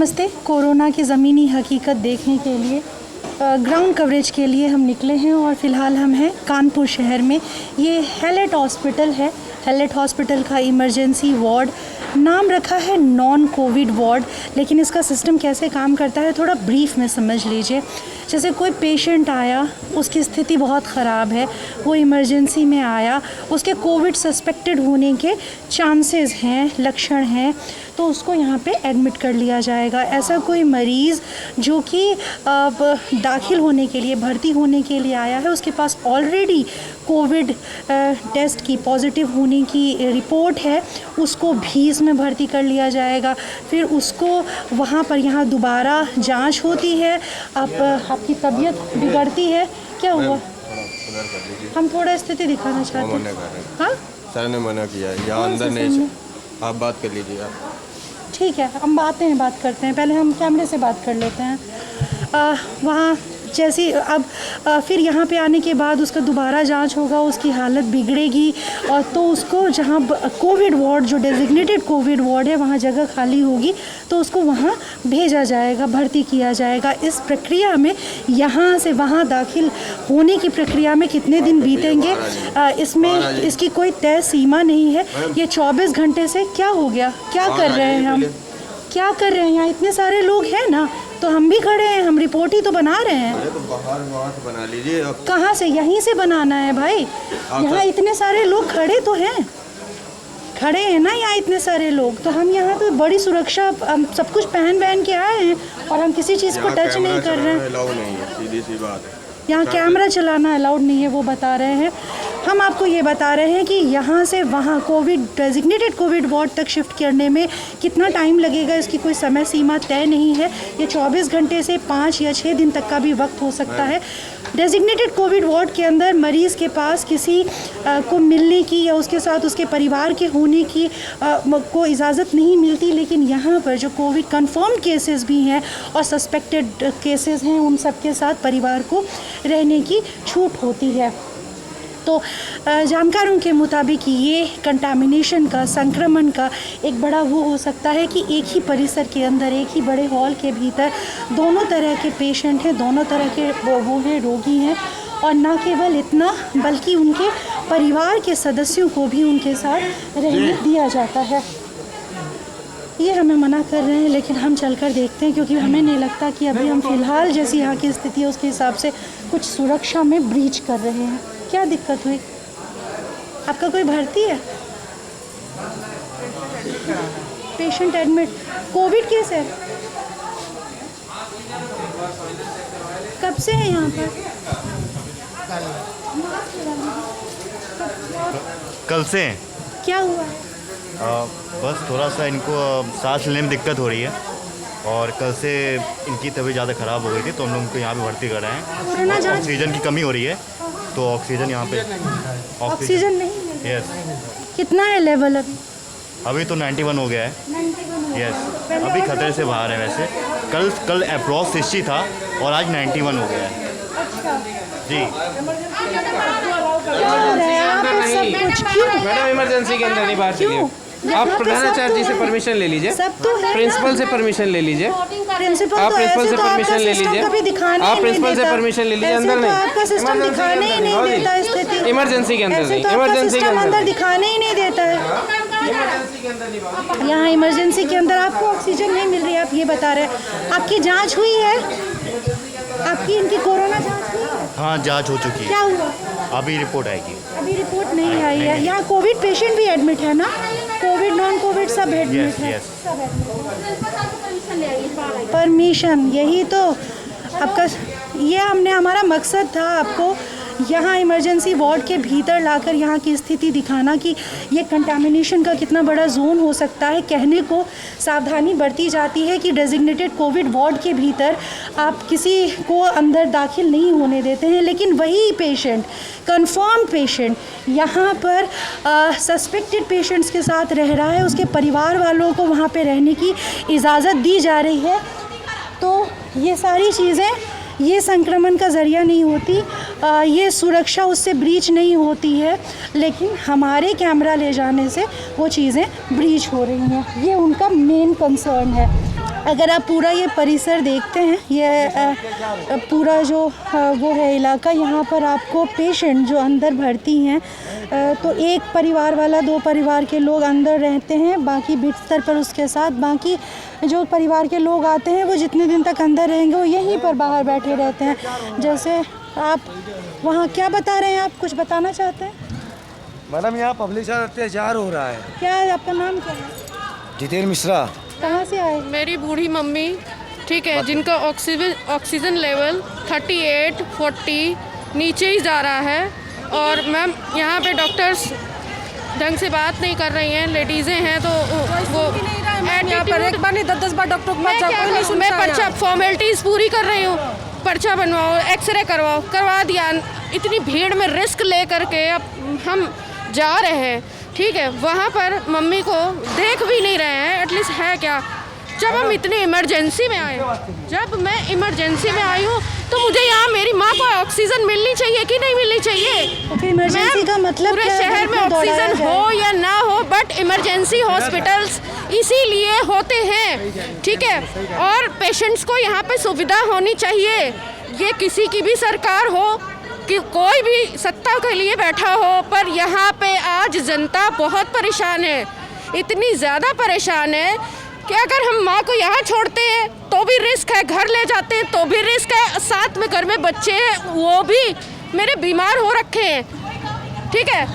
नमस्ते। कोरोना की ज़मीनी हकीकत देखने के लिए ग्राउंड कवरेज के लिए हम निकले हैं और फ़िलहाल हम हैं कानपुर शहर में। ये हैलेट हॉस्पिटल है। हैलेट हॉस्पिटल का इमरजेंसी वार्ड नाम रखा है नॉन कोविड वार्ड, लेकिन इसका सिस्टम कैसे काम करता है थोड़ा ब्रीफ में समझ लीजिए। जैसे कोई पेशेंट आया, उसकी स्थिति बहुत ख़राब है, वो इमरजेंसी में आया, उसके कोविड सस्पेक्टेड होने के चांसेस हैं, लक्षण हैं, तो उसको यहाँ पे एडमिट कर लिया जाएगा। ऐसा कोई मरीज़ जो कि दाखिल होने के लिए, भर्ती होने के लिए आया है, उसके पास ऑलरेडी कोविड टेस्ट की पॉजिटिव होने की रिपोर्ट है, उसको भी इसमें भर्ती कर लिया जाएगा। फिर उसको वहाँ पर यहाँ दोबारा जांच होती है। आपकी तबीयत बिगड़ती है, क्या हुआ? हम थोड़ा स्थिति दिखाना चाहते हैं। हाँ, सर ने मना किया है, यहाँ अंदर नहीं। आप बात कर लीजिए। आप ठीक है, हम बात करते हैं। पहले हम कैमरे से बात कर लेते हैं। वहाँ जैसी अब फिर यहाँ पे आने के बाद उसका दोबारा जांच होगा, उसकी हालत बिगड़ेगी और तो उसको जहाँ कोविड वार्ड, जो डेजिग्नेटेड कोविड वार्ड है, वहाँ जगह खाली होगी तो उसको वहाँ भेजा जाएगा, भर्ती किया जाएगा। इस प्रक्रिया में यहाँ से वहाँ दाखिल होने की प्रक्रिया में कितने दिन बीतेंगे, इसमें इसकी कोई तय सीमा नहीं है। ये 24 घंटे से क्या हो गया, क्या कर रहे हैं हम, क्या कर रहे हैं? यहाँ इतने सारे लोग हैं ना, तो हम भी खड़े हैं, हम रिपोर्ट ही तो बना रहे हैं। तो बाहर वहाँ से बना लीजिए। कहाँ से? यहीं से बनाना है भाई। यहाँ इतने सारे लोग खड़े तो हैं, खड़े हैं ना यहाँ इतने सारे लोग, तो हम यहाँ पे बड़ी सुरक्षा, हम सब कुछ पहन के आए हैं और हम किसी चीज़ को टच नहीं कर रहे हैं। अलाउ नहीं है, सीधी सी बात है। यहाँ कैमरा चलाना अलाउड नहीं है, वो बता रहे हैं। हम आपको ये बता रहे हैं कि यहाँ से वहाँ कोविड डेजिग्नेटेड कोविड वार्ड तक शिफ्ट करने में कितना टाइम लगेगा, इसकी कोई समय सीमा तय नहीं है। ये 24 घंटे से 5 या 6 दिन तक का भी वक्त हो सकता है। डेजिग्नेटेड कोविड वार्ड के अंदर मरीज़ के पास किसी को मिलने की या उसके साथ उसके परिवार के होने की को इजाज़त नहीं मिलती, लेकिन यहाँ पर जो कोविड कंफर्म केसेस भी हैं और सस्पेक्टेड केसेस हैं, उन सब के साथ परिवार को रहने की छूट होती है। तो जानकारों के मुताबिक ये कंटामिनेशन का, संक्रमण का एक बड़ा वो हो सकता है कि एक ही परिसर के अंदर, एक ही बड़े हॉल के भीतर दोनों तरह के पेशेंट हैं, दोनों तरह के वो हैं, रोगी हैं। और ना केवल इतना, बल्कि उनके परिवार के सदस्यों को भी उनके साथ रहने दिया जाता है। ये हमें मना कर रहे हैं, लेकिन हम चलकर देखते हैं, क्योंकि हमें नहीं लगता कि अभी हम फ़िलहाल जैसी यहाँ की स्थिति है उसके हिसाब से कुछ सुरक्षा में ब्रीच कर रहे हैं। क्या दिक्कत हुई? आपका कोई भर्ती है? पेशेंट एडमिट, कोविड केस है? कब से है यहाँ पर? कल से। क्या हुआ? बस थोड़ा सा इनको सांस लेने में दिक्कत हो रही है और कल से इनकी तबीयत ज़्यादा ख़राब हो गई थी, तो हम लोग उनको यहाँ पे भर्ती कर रहे हैं। ऑक्सीजन की कमी हो रही है, तो ऑक्सीजन यहाँ पे ऑक्सीजन नहीं? यस। कितना है लेवल अभी तो 91 हो गया है। यस, अभी खतरे से बाहर है। वैसे कल अप्रॉक्स 60 था और आज 91 हो गया है। अच्छा जी। मैडम इमरजेंसी के अंदर नहीं बाहर चलिए। आप प्रधानाचार्य जी से परमिशन ले लीजिए, प्रिंसिपल से परमिशन ले लीजिए, आप प्रिंसिपल से परमिशन ले लीजिए, आप प्रिंसिपल से परमिशन ले लीजिए। अंदर नहीं, इमरजेंसी के अंदर नहीं, इमरजेंसी के अंदर दिखाने ही नहीं देता है। यहाँ इमरजेंसी के अंदर आपको ऑक्सीजन नहीं मिल रही है, आप ये बता रहे हैं। आपकी जांच हुई है? आपकी इनकी कोरोना जांच हुई है? हाँ, जांच हो चुकी है। क्या हुआ? अभी रिपोर्ट आएगी। अभी रिपोर्ट नहीं आई है। यहाँ कोविड पेशेंट भी एडमिट है ना? कोविड, नॉन कोविड सब एडमिट है। परमिशन, यही तो आपका, ये हमने, हमारा मकसद था आपको यहाँ इमरजेंसी वार्ड के भीतर लाकर यहाँ की स्थिति दिखाना कि ये कंटामिनेशन का कितना बड़ा जोन हो सकता है। कहने को सावधानी बरती जाती है कि डेजिग्नेटेड कोविड वार्ड के भीतर आप किसी को अंदर दाखिल नहीं होने देते हैं, लेकिन वही पेशेंट, कंफर्म पेशेंट यहाँ पर सस्पेक्टेड पेशेंट्स के साथ रह रहा है, उसके परिवार वालों को वहाँ पे रहने की इजाज़त दी जा रही है। तो ये सारी चीज़ें, ये संक्रमण का ज़रिया नहीं होती, ये सुरक्षा उससे ब्रीच नहीं होती है, लेकिन हमारे कैमरा ले जाने से वो चीज़ें ब्रीच हो रही हैं। ये उनका मेन कंसर्न है। अगर आप पूरा ये परिसर देखते हैं, ये पूरा जो वो है इलाका, यहाँ पर आपको पेशेंट जो अंदर भर्ती हैं तो एक परिवार वाला 2 परिवार के लोग अंदर रहते हैं, बाकी बिस्तर पर उसके साथ बाकी जो परिवार के लोग आते हैं वो जितने दिन तक अंदर रहेंगे वो यहीं पर बाहर बैठे रहते हैं। जैसे आप वहाँ क्या बता रहे हैं, आप कुछ बताना चाहते हैं? मैडम यहाँ पब्लिक से अत्याचार हो रहा है। क्या है आपका नाम, क्या है? जितेंद्र मिश्रा। कहाँ से आए? मेरी बूढ़ी मम्मी, ठीक है, जिनका ऑक्सीजन लेवल 38-40 नीचे ही जा रहा है और मैम यहाँ पे डॉक्टर्स ढंग से बात नहीं कर रही हैं, लेडीज़ें हैं तो वो यहाँ पर एक बार नहीं 10-10 बार डॉक्टर को मैं पर्चा फॉर्मेलिटीज़ पूरी कर रही हूँ, पर्चा बनवाओ, एक्सरे करवाओ, करवा दिया। इतनी भीड़ में रिस्क ले करके अब हम जा रहे हैं, ठीक है, वहाँ पर मम्मी को देख भी नहीं रहे हैं, एटलीस्ट है क्या। जब हम इतनी इमरजेंसी में आए, जब मैं इमरजेंसी में आई हूँ तो मुझे यहाँ मेरी माँ को ऑक्सीजन मिलनी चाहिए कि नहीं मिलनी चाहिए? तो फिर इमरजेंसी का मतलब पूरे शहर में ऑक्सीजन हो या ना हो, बट इमरजेंसी हॉस्पिटल्स इसीलिए होते हैं, ठीक है, और पेशेंट्स को यहाँ पे सुविधा होनी चाहिए। ये किसी की भी सरकार हो कि कोई भी सत्ता के लिए बैठा हो, पर यहाँ पे आज जनता बहुत परेशान है, इतनी ज़्यादा परेशान है कि अगर हम माँ को यहाँ छोड़ते हैं तो भी रिस्क है, घर ले जाते हैं तो भी रिस्क है, साथ में घर में बच्चे हैं वो भी मेरे बीमार हो रखे हैं, ठीक है,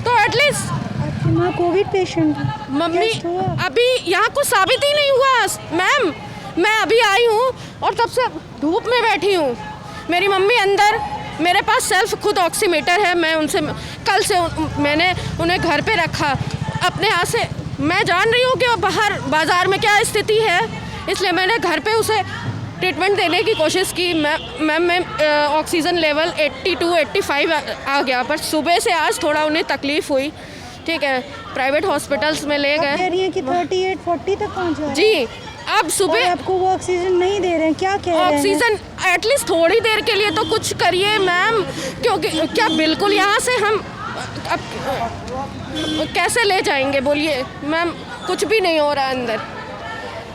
तो एटलीस्ट आपकी माँ कोविड पेशेंट है? मम्मी अभी यहाँ कुछ साबित ही नहीं हुआ मैम। मैं अभी आई हूँ और तब से धूप में बैठी हूँ, मेरी मम्मी अंदर, मेरे पास सेल्फ खुद ऑक्सीमीटर है, मैं उनसे कल से मैंने उन्हें घर पे रखा अपने हाथ से। मैं जान रही हूँ कि बाहर बाज़ार में क्या स्थिति है, इसलिए मैंने घर पे उसे ट्रीटमेंट देने की कोशिश की। मैम ऑक्सीजन लेवल 82-85 आ गया, पर सुबह से आज थोड़ा उन्हें तकलीफ़ हुई, ठीक है, प्राइवेट हॉस्पिटल्स में ले गए। कह रही हैं कि 38-40 तक पहुँच गए? जी, अब सुबह आपको वो ऑक्सीजन नहीं दे रहे हैं, क्या कह रहे हैं? ऑक्सीजन एटलीस्ट थोड़ी देर के लिए तो कुछ करिए मैम, क्योंकि क्या बिल्कुल यहाँ से हम अब कैसे ले जाएंगे बोलिए मैम, कुछ भी नहीं हो रहा अंदर।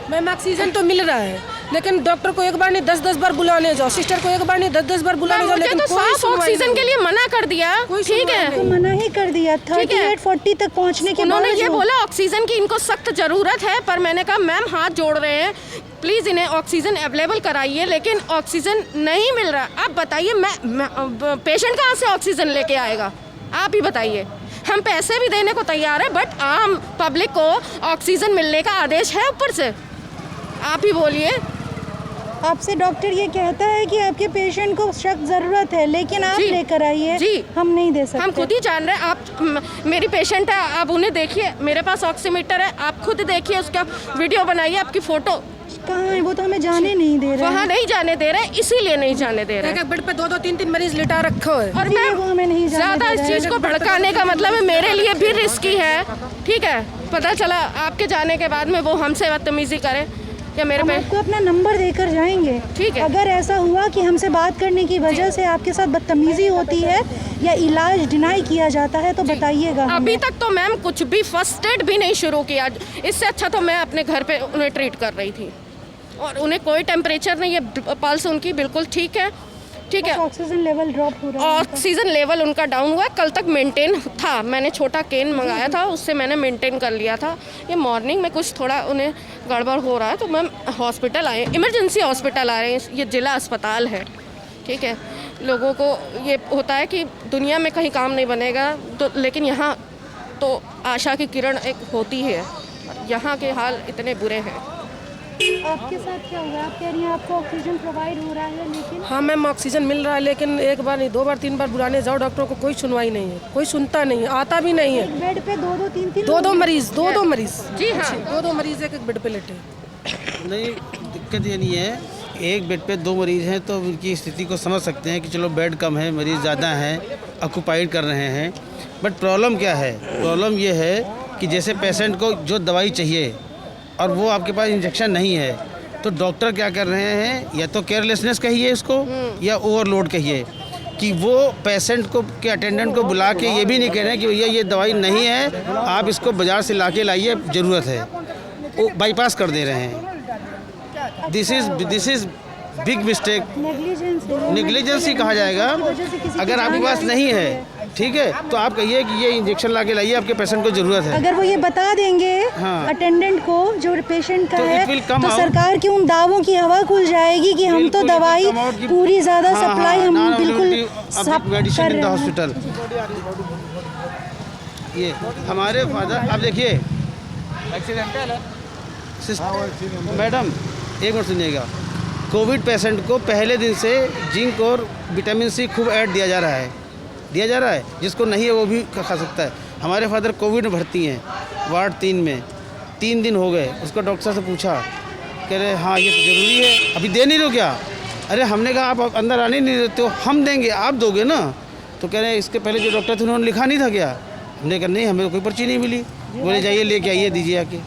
मैम ऑक्सीजन तो मिल रहा है, लेकिन डॉक्टर को एक बार नहीं 10-10 बार बुलाने जाओ, सिस्टर को एक बार नहीं 10-10 बार बुलाने जाओ, लेकिन तो साफ ऑक्सीजन के लिए मना कर दिया, ठीक है, तो मना ही कर दिया। 38-40 तक पहुंचने के बाद उन्होंने ये बोला ऑक्सीजन की इनको सख्त ज़रूरत है, पर मैंने कहा मैम हाथ जोड़ रहे हैं, प्लीज़ इन्हें ऑक्सीजन अवेलेबल कराइए, लेकिन ऑक्सीजन नहीं मिल रहा। आप बताइए मैं पेशेंट कहाँ से ऑक्सीजन लेके आएगा, आप ही बताइए। हम पैसे भी देने को तैयार है, बट आम पब्लिक को ऑक्सीजन मिलने का आदेश है ऊपर से, आप ही बोलिए। आपसे डॉक्टर ये कहता है कि आपके पेशेंट को सख्त ज़रूरत है, लेकिन आप लेकर आइए, जी, हम नहीं दे सकते। हम खुद ही जान रहे हैं, आप मेरी पेशेंट है, आप उन्हें देखिए, मेरे पास ऑक्सीमीटर है, आप खुद देखिए, उसका वीडियो बनाइए, आपकी फ़ोटो। कहाँ है वो? तो हमें जाने नहीं दे रहे, वहाँ नहीं जाने दे रहे, इसीलिए नहीं जाने दे रहे। बेड पे 2-2 3-3 मरीज लिटा रखो है, और मैं वो हमें नहीं जाने ज़्यादा इस चीज़ को भड़काने का मतलब है मेरे लिए भी रिस्की है, ठीक है, पता चला आपके जाने के बाद में वो हमसे बदतमीजी करे या मेरे पे। आपको अपना नंबर देकर जाएंगे, ठीक है। अगर ऐसा हुआ कि हमसे बात करने की वजह से आपके साथ बदतमीजी होती है या इलाज डिनाई किया जाता है तो बताइएगा। अभी तक तो मैम कुछ भी फर्स्ट एड भी नहीं शुरू किया, इससे अच्छा तो मैं अपने घर पे उन्हें ट्रीट कर रही थी, और उन्हें कोई टेम्परेचर नहीं है, पल्स उनकी बिल्कुल ठीक है, ठीक है, ऑक्सीजन लेवल ड्रॉप हो रहा है, ऑक्सीजन लेवल उनका डाउन हुआ, कल तक मेंटेन था, मैंने छोटा केन मंगाया था, उससे मैंने मेंटेन कर लिया था। ये मॉर्निंग में कुछ थोड़ा उन्हें गड़बड़ हो रहा है तो मैम हॉस्पिटल आए, इमरजेंसी हॉस्पिटल आ रहे हैं, ये जिला अस्पताल है, ठीक है। लोगों को ये होता है कि दुनिया में कहीं काम नहीं बनेगा, तो लेकिन यहाँ तो आशा की किरण एक होती है, यहाँ के हाल इतने बुरे हैं। आपके साथ क्या हुआ? आप कह रही हैं आपको ऑक्सीजन प्रोवाइड हो रहा है, लेकिन हाँ मैम ऑक्सीजन मिल रहा है, लेकिन एक बार नहीं 2 बार 3 बार बुलाने जाओ डॉक्टर को, कोई सुनवाई नहीं है, कोई सुनता नहीं है, आता भी नहीं है। बेड पे 2-2 3-3 2-2 मरीज, 2-2 मरीज, जी हाँ, 2-2 मरीज एक बेड पे लेटे। नहीं, दिक्कत ये नहीं है, एक बेड पे 2 मरीज हैं तो उनकी स्थिति को समझ सकते हैं कि चलो बेड कम है, मरीज़ ज़्यादा हैं, ऑक्यूपाइड कर रहे हैं, बट प्रॉब्लम क्या है? प्रॉब्लम ये है कि जैसे पेशेंट को जो दवाई चाहिए और वो आपके पास इंजेक्शन नहीं है, तो डॉक्टर क्या कर रहे हैं, या तो केयरलेसनेस कहिए इसको या ओवरलोड कहिए, कि वो पेशेंट को के अटेंडेंट को बुला के ये भी नहीं कह रहे हैं कि भैया ये दवाई नहीं है, आप इसको बाज़ार से ला के लाइए, ज़रूरत है, वो बाईपास कर दे रहे हैं। This is big mistake, negligence कहा जाएगा। अगर आपके पास नहीं है, ठीक है, तो आप कहिए कि ये इंजेक्शन ला के लाइए, आपके पेशेंट को जरूरत है। अगर वो ये बता देंगे अटेंडेंट को जो पेशेंट का है, तो सरकार के उन दावों की हवा खुल जाएगी कि हम तो दवाई पूरी ज़्यादा सप्लाई हम बिल्कुल सब कर रहे हैं। हॉस्पिटल ये हमारे फादर, आप देखिए एक्सीडेंटल है मैडम, एक मिनट सुनिएगा। कोविड पेशेंट को पहले दिन से जिंक और विटामिन सी खूब ऐड दिया जा रहा है, जिसको नहीं है वो भी खा सकता है। हमारे फादर कोविड में भर्ती हैं वार्ड 3 में, 3 दिन हो गए। उसको डॉक्टर साहब से पूछा, कह रहे हाँ ये तो ज़रूरी है, अभी दे नहीं लो क्या? अरे हमने कहा आप अंदर आने नहीं देते हो, हम देंगे, आप दोगे ना? तो कह रहे इसके पहले जो डॉक्टर थे उन्होंने लिखा नहीं था क्या? हमने कहा नहीं, हमें कोई पर्ची नहीं मिली। बोले जाइए लेके आइए, दीजिए आके।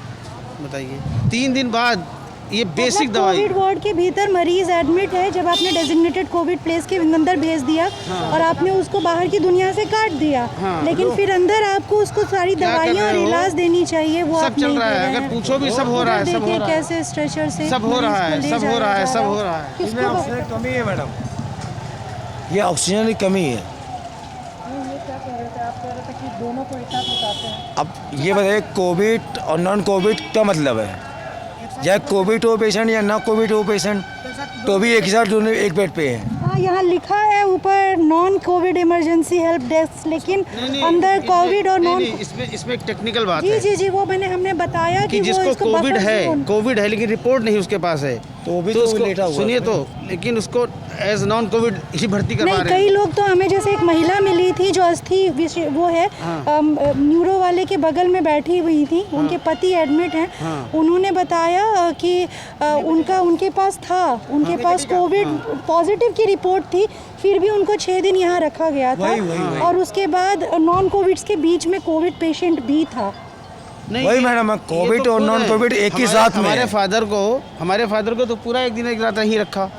बताइए 3 दिन बाद ये बेसिक दवाई। कोविड वार्ड के भीतर मरीज एडमिट है, जब आपने डेजिग्नेटेड कोविड प्लेस के अंदर भेज दिया और आपने उसको बाहर की दुनिया से काट दिया, लेकिन फिर अंदर आपको उसको सारी दवाइयाँ और इलाज देनी चाहिए, वो सब चल रहा है। अगर पूछो भी सब हो रहा है, सब हो रहा है, कैसे स्ट्रेचर से सब हो रहा है, सब हो रहा है, सब हो रहा है। इसमें ऑक्सीजन की कमी है मैडम, ये ऑक्सीजन की कमी है। अब ये बताइए कोविड और नॉन कोविड क्या मतलब है? चाहे कोविड हो पेशेंट या ना कोविड हो पेशेंट, तो भी एक ही साथ दोनों एक बेड पे है। हाँ, यहाँ लिखा है ऊपर non Covid emergency help desk, लेकिन अंदर कोविड और नॉन। इसमें एक टेक्निकल बात है। जी, वो हमने बताया कि जिसको कोविड है लेकिन रिपोर्ट नहीं उसके पास है, तो भी तो उसको सुनिए तो, लेकिन उसको एज नॉन कोविड ही भर्ती करवा रहे हैं। कई लोग तो हमें, जैसे एक महिला मिली थी जो अस्थि वो है न्यूरो वाले के बगल में बैठी हुई थी, उनके पति एडमिट हैं। उन्होंने बताया कि उनके पास कोविड पॉजिटिव की रिपोर्ट थी, फिर भी उनको 6 दिन यहाँ रखा गया था। और उसके बाद नॉन कोविड के बीच में कोविड पेशेंट भी था। वही मैडम, कोविड और नॉन कोविड एक ही साथ में। हमारे फादर को तो पूरा एक दिन एक रात ही रखा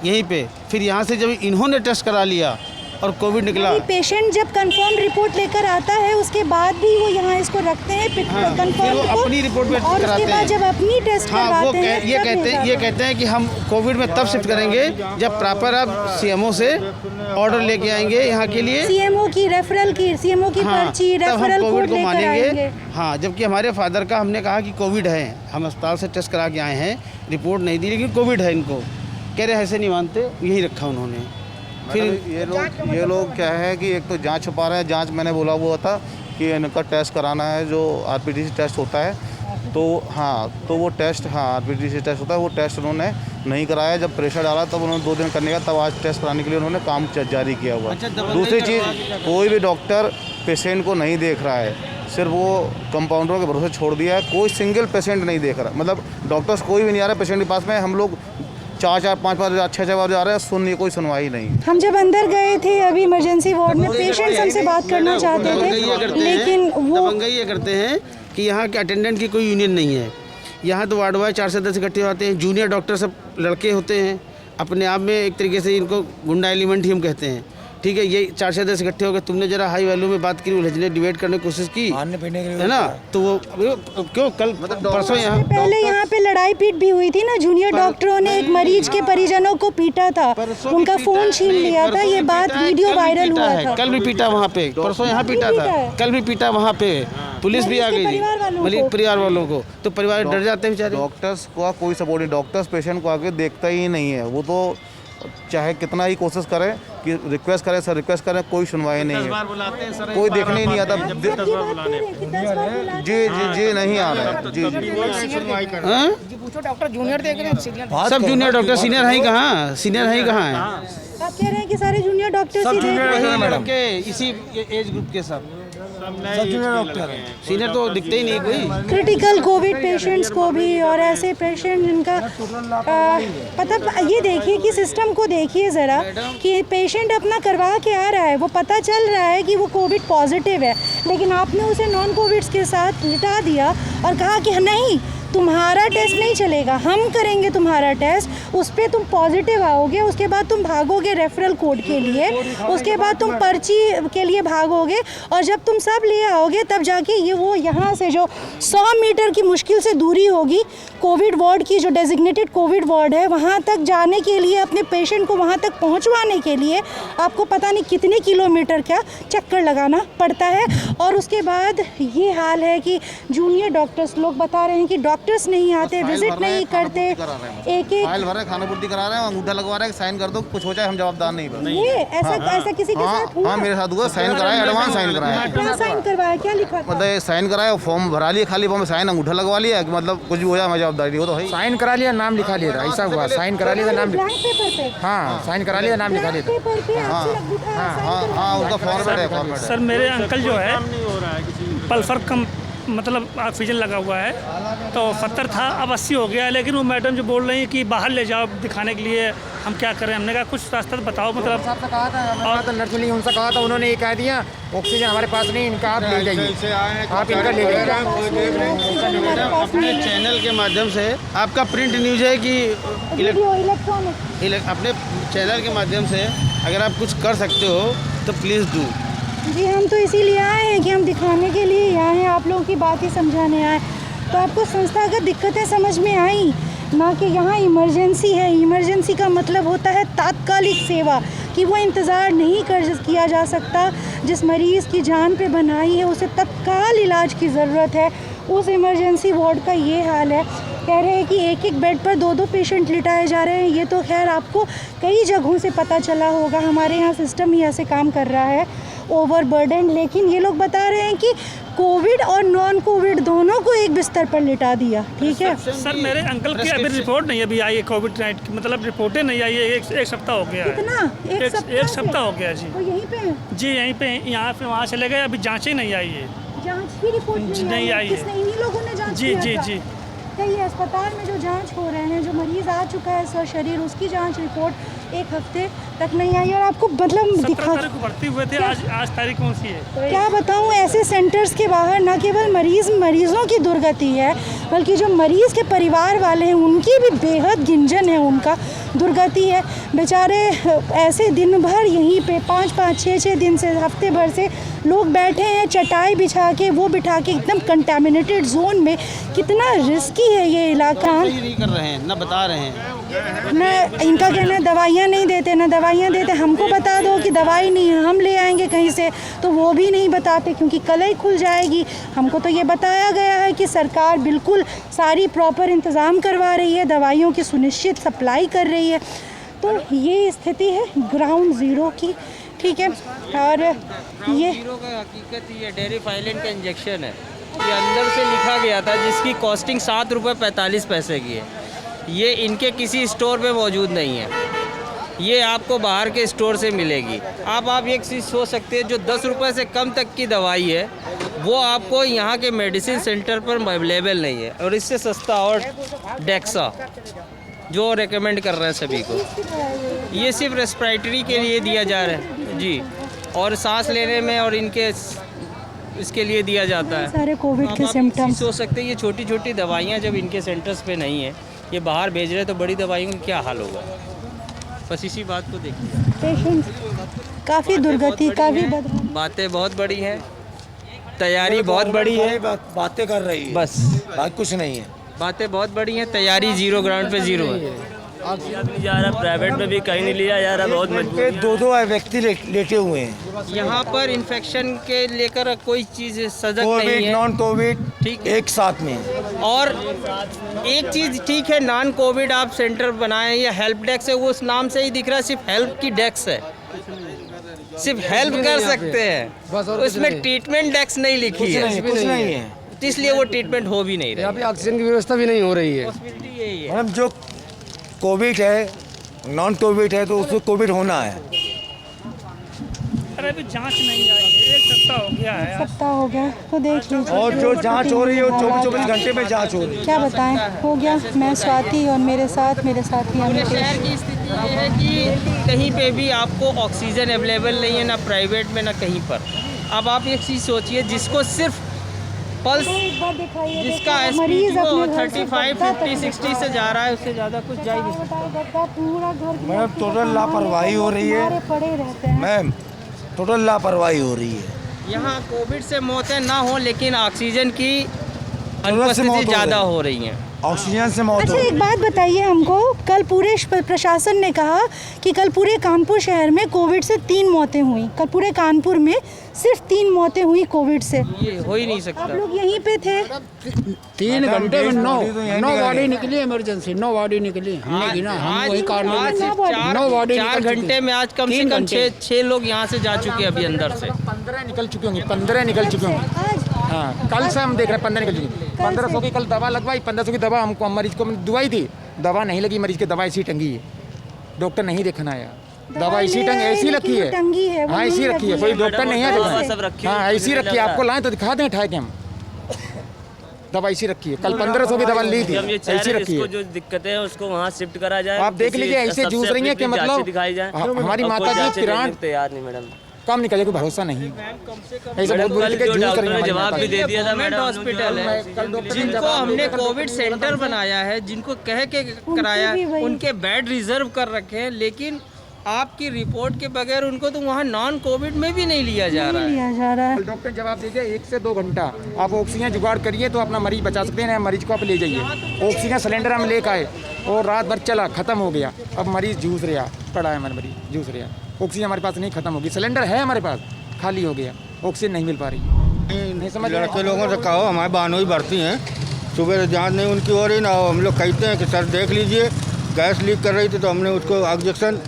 यहीं पे। फिर यहाँ से जब इन्होंने टेस्ट करा लिया और कोविड निकला, पेशेंट जब कंफर्म रिपोर्ट लेकर आता है उसके बाद भी वो यहाँ इसको रखते हैं कंफर्म अपनी रिपोर्ट में और उसके बाद जब अपनी टेस्ट करवाते हैं, ये कहते हैं कि हम कोविड में तब शिफ्ट करेंगे जब प्रॉपर आप सीएमओ से ऑर्डर लेके आएंगे यहाँ के लिए, सीएमओ की पर्ची, रेफरल कोड को मानेंगे। हाँ, जबकि हमारे फादर का हमने कहा कि कोविड है, हम अस्पताल से टेस्ट करा के आए हैं, रिपोर्ट नहीं दी, लेकिन कोविड है इनको। कह रहे ऐसे नहीं मानते, यही रखा उन्होंने। फिर ये लोग क्या है कि एक तो जांच छुपा रहे हैं। जांच मैंने बोला हुआ था कि इनका टेस्ट कराना है, जो आरपीटीसी टेस्ट होता है, तो वो टेस्ट आरपीटीसी टेस्ट होता है, वो टेस्ट उन्होंने नहीं कराया। जब प्रेशर डाला तब उन्होंने 2 दिन करने का, तब आज टेस्ट कराने के लिए उन्होंने काम जारी किया हुआ। दूसरी चीज़, कोई भी डॉक्टर पेशेंट को नहीं देख रहा है, सिर्फ वो कंपाउंडरों के भरोसे छोड़ दिया है। कोई सिंगल पेशेंट नहीं देख रहा, मतलब डॉक्टर्स कोई भी नहीं आ रहा पेशेंट के पास में। हम लोग 4-4, 5-5, 6-6 बार जा रहे हैं, कोई सुनवाई नहीं। हम जब अंदर गए थे अभी इमरजेंसी वार्ड में, पेशेंट्स हमसे बात करना चाहते थे, लेकिन वो ये करते हैं कि यहाँ के अटेंडेंट की कोई यूनियन नहीं है। यहाँ तो वार्ड वाइज 4 से 10 इकट्ठे होते हैं। जूनियर डॉक्टर सब लड़के होते हैं, अपने आप में एक तरीके से इनको गुंडा एलिमेंट ही हम कहते हैं। ठीक है, ये 4 से 10 इकट्ठे हो गए, तुमने जरा हाई वैल्यू में बात की, उलझने डिबेट करने की कोशिश की है ना, तो वो क्यों कल परसों यहाँ पे लड़ाई पीट भी हुई थी ना। जूनियर डॉक्टरों ने एक मरीज के परिजनों को पीटा था, उनका फोन छीन लिया था, ये बात वीडियो वायरल हुआ था। कल भी पीटा वहाँ पे, परसों यहाँ पीटा था, कल भी पीटा वहाँ पे, पुलिस भी आ गई परिवार वालों को, तो परिवार डर जाते हैं बेचारे। डॉक्टर्स का कोई सपोर्ट नहीं, डॉक्टर्स पेशेंट को आगे देखता ही नहीं है। वो तो चाहे कितना ही कोशिश करें कि रिक्वेस्ट करें, सर रिक्वेस्ट करें, कोई सुनवाई नहीं है, कोई देखने ही नहीं आता। जी नहीं आ रहा है। जी डॉक्टर जूनियर देख रहे हैं, सब जूनियर डॉक्टर, सीनियर है कहाँ है? आप कह रहे हैं कि सारे जूनियर डॉक्टर इसी एज ग्रुप के सब जूनियर डॉक्टर हैं, सीनियर तो दिखते ही नहीं कोई। क्रिटिकल कोविड पेशेंट्स को भी और ऐसे पेशेंट जिनका पता, ये देखिए कि सिस्टम को देखिए ज़रा कि पेशेंट अपना करवा के आ रहा है, वो पता चल रहा है कि वो कोविड पॉजिटिव है, लेकिन आपने उसे नॉन कोविड्स के साथ लिटा दिया और कहा कि नहीं तुम्हारा टेस्ट नहीं चलेगा, हम करेंगे तुम्हारा टेस्ट, उस पर तुम पॉजिटिव आओगे, उसके बाद तुम भागोगे रेफरल कोड के लिए, उसके बाद तुम पर्ची के लिए भागोगे, और जब तुम सब ले आओगे तब जाके ये वो यहाँ से जो 100 मीटर की मुश्किल से दूरी होगी कोविड वार्ड की, जो डेजिग्नेटेड कोविड वार्ड है, वहाँ तक जाने के लिए, अपने पेशेंट को वहाँ तक पहुँचवाने के लिए आपको पता नहीं कितने किलोमीटर का चक्कर लगाना पड़ता है। और उसके बाद ये हाल है कि जूनियर डॉक्टर्स लोग बता रहे हैं कि डॉक्टर्स नहीं आते, विजिट नहीं करते, एक फाइल भर रहे, खाना पूर्ति करा रहे हैं, अंगूठा लगवा रहे हैं, साइन कर दो, कुछ हो जाए हम जवाबदार नहीं बने। ये ऐसा किसी के साथ हुआ? हाँ, मेरे साथ हुआ, साइन कराया, एडवांस साइन कराया। क्या साइन करवाया, क्या लिखा था? मतलब साइन कराया, फॉर्म भरा लिया, खाली फॉर्म में साइन अंगूठा लगवा लिया कि मतलब कुछ भी हो जाए हमें जवाबदारी हो तो है। साइन करा लिया, नाम लिखा लिया था, ऐसा हुआ। साइन करा लिया, नाम ब्लैंक पेपर पे? हाँ, साइन करा लिया, नाम लिखा लिया था। पेपर पे आपसे अंगूठा साइन हाँ, उनका फॉर्मेट है, फॉर्मेट है। सर मेरे अंकल जो है पल्सर कम मतलब ऑक्सीजन लगा हुआ है, तो 70 था, अब 80 हो गया है, लेकिन वो मैडम जो बोल रही है कि बाहर ले जाओ दिखाने के लिए, हम क्या करें? हमने कहा कुछ रास्ता तो बताओ, मतलब साहब से कहा था, और तो नर्स मिली, उनसे कहा था, उन्होंने ये कह दिया ऑक्सीजन हमारे पास नहीं, इनका आप ले जाइए, आप इनका ले जाइए। अपने चैनल के माध्यम से आपका प्रिंट न्यूज़ है कि इलेक्ट्रॉनिक, अपने चैनल के माध्यम से अगर आप कुछ कर सकते हो तो प्लीज़ डू। जी हम तो इसीलिए आए हैं कि हम दिखाने के लिए आए हैं, आप लोगों की बात ही समझाने आए। तो आपको संस्थागत दिक्कतें समझ में आई ना कि यहाँ इमरजेंसी है। इमरजेंसी का मतलब होता है तात्कालिक सेवा, कि वो इंतज़ार नहीं किया जा सकता। जिस मरीज़ की जान पे बनाई है उसे तत्काल इलाज की ज़रूरत है। उस इमरजेंसी वार्ड का ये हाल है। कह रहे हैं कि एक एक बेड पर 2-2 पेशेंट लिटाए जा रहे हैं। ये तो खैर आपको कई जगहों से पता चला होगा, हमारे यहाँ सिस्टम ही ऐसे काम कर रहा है, ओवरबर्डन। लेकिन ये लोग बता रहे हैं कि कोविड और नॉन कोविड दोनों को एक बिस्तर पर लिटा दिया। ठीक है सर, मेरे अंकल की अभी रिपोर्ट नहीं अभी आई है कोविड-19 की, मतलब रिपोर्टें नहीं आई है, एक सप्ताह हो गया है। कितना? एक सप्ताह हो गया जी। वो यहीं पे है? जी यहीं पे, यहाँ पे वहाँ चले गए, अभी जाँचें नहीं आई है। जांच की रिपोर्ट नहीं आई है? किसने, इन्हीं लोगों ने जांच जी किया जी था? जी। कई अस्पताल में जो जांच हो रहे हैं, जो मरीज़ आ चुका है सर शरीर, उसकी जांच रिपोर्ट एक हफ्ते तक नहीं आई। और आपको मतलब 17 तारीख को भर्ती हुए थे, आज तारीख कौन सी है? क्या बताऊं, ऐसे सेंटर्स के बाहर न केवल मरीज़ों की दुर्गति है, बल्कि जो मरीज़ के परिवार वाले हैं उनकी भी बेहद गिंजन है, उनका दुर्गति है। बेचारे ऐसे दिन भर यहीं पे 5-5, 6-6 दिन से, हफ्ते भर से लोग बैठे हैं चटाई बिछा के, वो बिठा के एकदम कंटामिनेटेड जोन में। कितना रिस्की है ये इलाका। नहीं कर रहे हैं, ना बता रहे हैं, न इनका कहना है दवाइयाँ नहीं देते, ना दवाइयाँ देते। हमको बता दो कि दवाई नहीं है, हम ले आएंगे कहीं से, तो वो भी नहीं बताते क्योंकि कलई खुल जाएगी। हमको तो ये बताया गया है कि सरकार बिल्कुल सारी प्रॉपर इंतज़ाम करवा रही है, दवाइयों की सुनिश्चित सप्लाई कर रही है। तो ये स्थिति है ग्राउंड ज़ीरो की। ठीक है, और ये ज़ीरो का हकीकत ये डेरी फाइलेंट का इंजेक्शन है, ये अंदर से लिखा गया था, जिसकी कॉस्टिंग 7 रुपये 45 पैसे की है। ये इनके किसी स्टोर पे मौजूद नहीं है, ये आपको बाहर के स्टोर से मिलेगी। आप एक चीज़ सोच सकते हैं, जो 10 रुपये से कम तक की दवाई है वो आपको यहाँ के मेडिसिन सेंटर पर अवेलेबल नहीं है। और इससे सस्ता और डेक्सा जो रेकमेंड कर रहे हैं सभी को, ये सिर्फ रेस्पिरेटरी के लिए दिया जा रहा है जी, और सांस लेने में और इनके इसके लिए दिया जाता है। सारे कोविड के सिम्टम्स सोच सकते हैं, ये छोटी छोटी दवाइयाँ जब इनके सेंटर्स पे नहीं है, ये बाहर भेज रहे हैं, तो बड़ी दवाइयों का क्या हाल होगा? बस इसी बात को देखिए, पेशेंट काफ़ी दुर्गति, काफ़ी बातें बहुत बड़ी हैं, तैयारी बहुत बड़ी है, बातें कर रही है, बस बात कुछ नहीं है। बातें बहुत बड़ी हैं, तैयारी जीरो, ग्राउंड पे जीरो है। नहीं जा रहा, प्राइवेट में भी कहीं नहीं लिया जा रहा, बहुत मजबूर। 2 व्यक्ति लेटे हुए हैं। यहाँ पर इन्फेक्शन के लेकर कोई चीज़ सजग नहीं है। नॉन कोविड ठीक एक साथ में। और एक चीज़ ठीक है, नॉन कोविड आप सेंटर बनाएं या हेल्प डेस्क है, वो उस नाम से ही दिख रहा है, सिर्फ हेल्प की डेस्क है, सिर्फ हेल्प कर सकते हैं, उसमें ट्रीटमेंट डेस्क नहीं लिखी है, कुछ नहीं है, इसलिए वो ट्रीटमेंट हो भी नहीं रही। यहाँ पे ऑक्सीजन की व्यवस्था भी नहीं हो रही है। यही है, मैडम जो कोविड है, नॉन कोविड है, तो उसको कोविड होना है। अरे अभी जांच नहीं आई है, एक सप्ताह हो गया है। सप्ताह हो गया तो देख लीजिए। और जो जांच हो रही है वो 24 घंटे में जांच हो रही है। क्या बताएं, हो गया। मैं स्वाति और मेरे साथी पूरे शहर की स्थिति ये है कि कहीं पे भी आपको ऑक्सीजन अवेलेबल नहीं है, ना प्राइवेट में ना कहीं पर। अब आप एक चीज़ सोचिए, जिसको सिर्फ पल्स दिखाइए जिसका मरीज SpO अपने घर से 35, गद्दा 50, तक 60 से जा रहा है, उससे ज़्यादा कुछ जा ही नहीं सकता। गद्दा पूरा घर के मैम टोटल लापरवाही हो रही है किनारे पड़े रहते हैं। मैम टोटल लापरवाही हो रही है। यहाँ कोविड से मौतें ना हो, लेकिन ऑक्सीजन की मौत अनुपस्थिति हो ज़्यादा रही है। हो रही हैं। ऑक्सीजन से मौत अच्छा हो रही एक है। बात बताइए हमको, कल पूरे प्रशासन ने कहा कि कल पूरे कानपुर शहर में कोविड से 3 मौतें हुई। कल पूरे कानपुर में सिर्फ 3 मौतें हुई कोविड से। ये हो ही नहीं सकता। आप लोग यहीं पे थे। 3 घंटे में 9 तो बॉडी निकली इमरजेंसी, 9 बॉडी निकली हमने गिना, हम वही कार में आज थे। 9 बॉडी 4 घंटे में आज कम से कम 6 लोग यहाँ से जा चुके हैं अभी अंदर से। 15 निकल चुके होंगे, 15 निकल चुके होंगे। आज हाँ, कल से हम देख रहे हैं 15 निकल चुके। 1500 की कल दवा लगवाई, 1500 की दवा हमको मरीज को दुआई थी, दवा नहीं लगी, मरीज की दवा ऐसी टंगी है, डॉक्टर नहीं देखना आया, दवा ऐसी टंगी ऐसी रखी है। हाँ ऐसी रखी है, कोई डॉक्टर नहीं है देखना। हाँ ऐसी रखी है, आपको लाएं तो दिखा दें उठा के हम। दवा ऐसी रखी है, कल 1500 की दवा ली थी, ऐसी रखी है। जो दिक्कतें हैं उसको वहाँ शिफ्ट करा जाए। आप देख लीजिए ऐसे जूझ रही है कि मतलब दिखाई जाए। हमारी माता जी पिरान तैयार नहीं मैडम, कम निकले, कोई भरोसा नहीं। ऐसे बहुत बुरी तरीके जूझ रही है। जवाब भी दे दिया था गवर्नमेंट हॉस्पिटल है, जिनको हमने कोविड सेंटर बनाया है, जिनको कह के कराया, उनके बेड रिजर्व कर रखे हैं, लेकिन आपकी रिपोर्ट के बगैर उनको तो वहाँ नॉन कोविड में भी नहीं लिया जा रहा है। डॉक्टर जवाब दीजिए 1 से 2 घंटा आप ऑक्सीजन जुगाड़ करिए तो अपना मरीज बचा सकते हैं। मरीज को आप ले जाइए, ऑक्सीजन सिलेंडर हम लेकर आए और रात भर चला, खत्म हो गया। अब मरीज जूझ रहा पड़ा है, हमारे मरीज जूझ रहा। ऑक्सीजन हमारे पास नहीं, खत्म होगी। सिलेंडर है हमारे पास, खाली हो गया, ऑक्सीजन नहीं मिल पा रही। नहीं समझ लड़के लोगों से कहो, हमारे बहनों ही भर्ती हैं, सुबह से जाँच नहीं उनकी हो रही ना। हम लोग कहते हैं कि सर देख लीजिए, गैस लीक कर रही थी तो हमने उसको ऑब्जेक्शन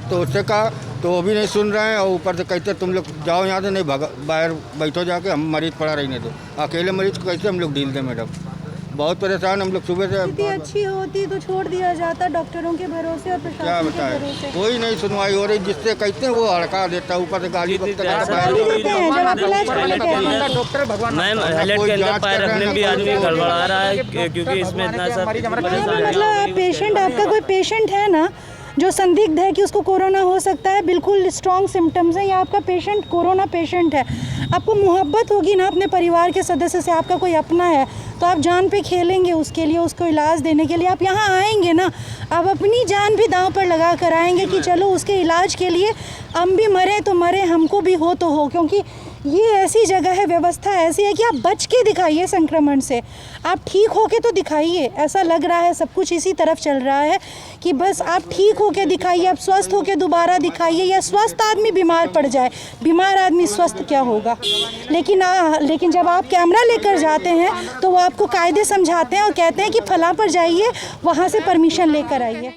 तो उससे कहा तो वो भी नहीं सुन रहे हैं, और ऊपर से कहते तुम लोग जाओ यहाँ से, नहीं बाहर बैठो जाके, हम मरीज पड़ा रही नहीं तो अकेले मरीज को कैसे हम लोग डील दें मैडम। बहुत परेशान हम लोग सुबह से। स्थिति अच्छी होती तो छोड़ दिया जाता डॉक्टरों के भरोसे और क्या प्रशासन के बताएं, भरोसे। कोई नहीं सुनवाई हो रही, जिससे कहते हैं वो हड़का देता, ऊपर से गाली डॉक्टर भगवान मैम हाईलाइट के अंदर पैर रखने में भी आदमी गड़बड़ा रहा है, क्योंकि इसमें इतना सब मतलब आप पेशेंट, आपका कोई पेशेंट है ना जो संदिग्ध है कि उसको कोरोना हो सकता है, बिल्कुल स्ट्रॉन्ग सिम्टम्स हैं, या आपका पेशेंट कोरोना पेशेंट है, आपको मोहब्बत होगी ना अपने परिवार के सदस्य से, आपका कोई अपना है तो आप जान पे खेलेंगे उसके लिए, उसको इलाज देने के लिए आप यहाँ आएंगे ना। आप अपनी जान भी दांव पर लगा कर आएंगे कि चलो उसके इलाज के लिए हम भी मरे तो मरे, हमको भी हो तो हो, क्योंकि ये ऐसी जगह है, व्यवस्था ऐसी है कि आप बच के दिखाइए संक्रमण से, आप ठीक होके तो दिखाइए। ऐसा लग रहा है सब कुछ इसी तरफ चल रहा है कि बस आप ठीक होके दिखाइए, आप स्वस्थ होके दोबारा दिखाइए, या स्वस्थ आदमी बीमार पड़ जाए, बीमार आदमी स्वस्थ क्या होगा। लेकिन जब आप कैमरा लेकर जाते हैं तो वो आपको कायदे समझाते हैं और कहते हैं कि फलां पर जाइए, वहाँ से परमिशन लेकर आइए।